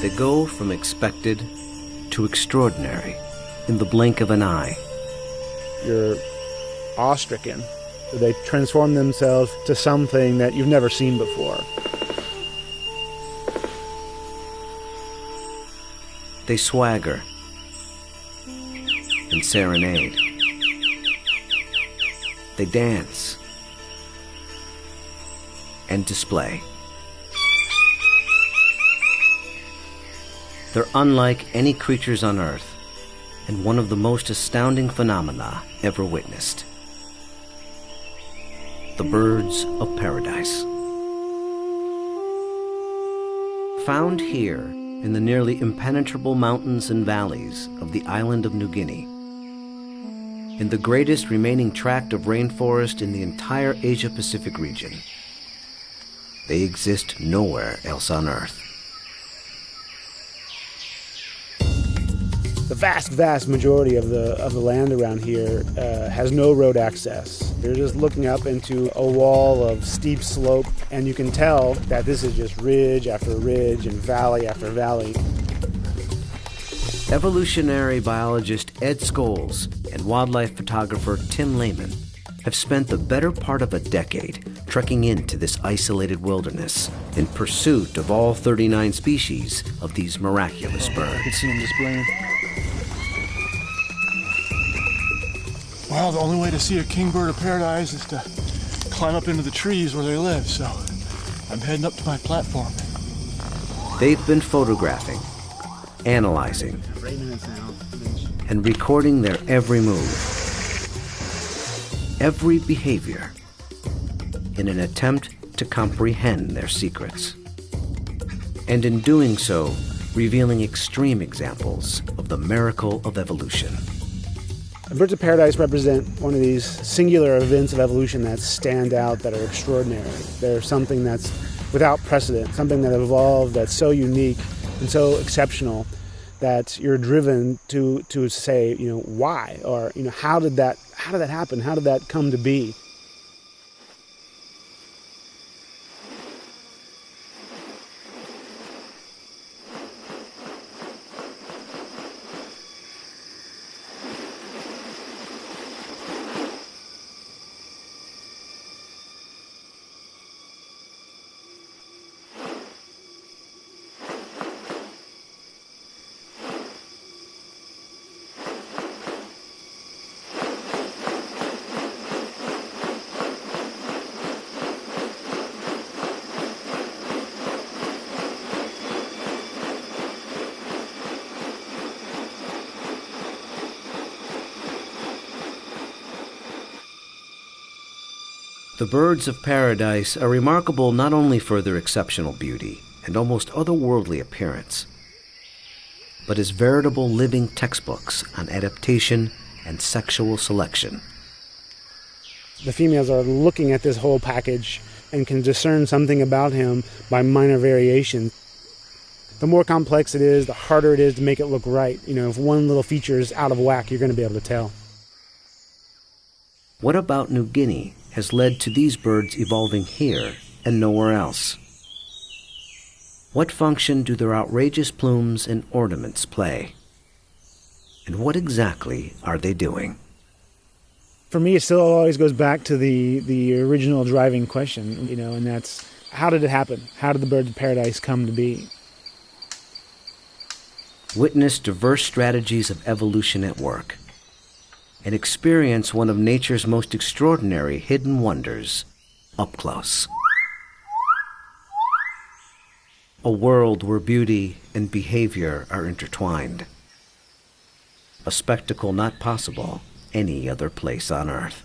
They go from expected to extraordinary in the blink of an eye. You're awestricken. They transform themselves to something that you've never seen before. They swagger and serenade. They dance and display. They're unlike any creatures on Earth, and one of the most astounding phenomena ever witnessed. The birds of paradise. Found here in the nearly impenetrable mountains and valleys of the island of New Guinea, in the greatest remaining tract of rainforest in the entire Asia-Pacific region, they exist nowhere else on Earth. The vast majority of the land around here has no road access. You're just looking up into a wall of steep slope, and you can tell that this is just ridge after ridge and valley after valley. Evolutionary biologist Ed Scholes and wildlife photographer Tim Lehman have spent the better part of a decade trekking into this isolated wilderness in pursuit of all 39 species of these miraculous birds. You can see them displaying. Well, the only way to see a kingbird of paradise is to climb up into the trees where they live, so I'm heading up to my platform. They've been photographing, analyzing, and recording their every move, every behavior, in an attempt to comprehend their secrets. And in doing so, revealing extreme examples of the miracle of evolution. Birds of paradise represent one of these singular events of evolution that stand out, that are extraordinary. They're something that's without precedent, something that evolved that's so unique and so exceptional that you're driven to say, why? Or, how did that happen? How did that come to be? The birds of paradise are remarkable not only for their exceptional beauty and almost otherworldly appearance, but as veritable living textbooks on adaptation and sexual selection. The females are looking at this whole package and can discern something about him by minor variation. The more complex it is, the harder it is to make it look right. If one little feature is out of whack, you're going to be able to tell. What about New Guinea has led to these birds evolving here and nowhere else? What function do their outrageous plumes and ornaments play? And what exactly are they doing? For me, it still always goes back to the original driving question, and that's, how did it happen? How did the birds of paradise come to be? Witness diverse strategies of evolution at work, and experience one of nature's most extraordinary hidden wonders up close. A world where beauty and behavior are intertwined. A spectacle not possible any other place on Earth.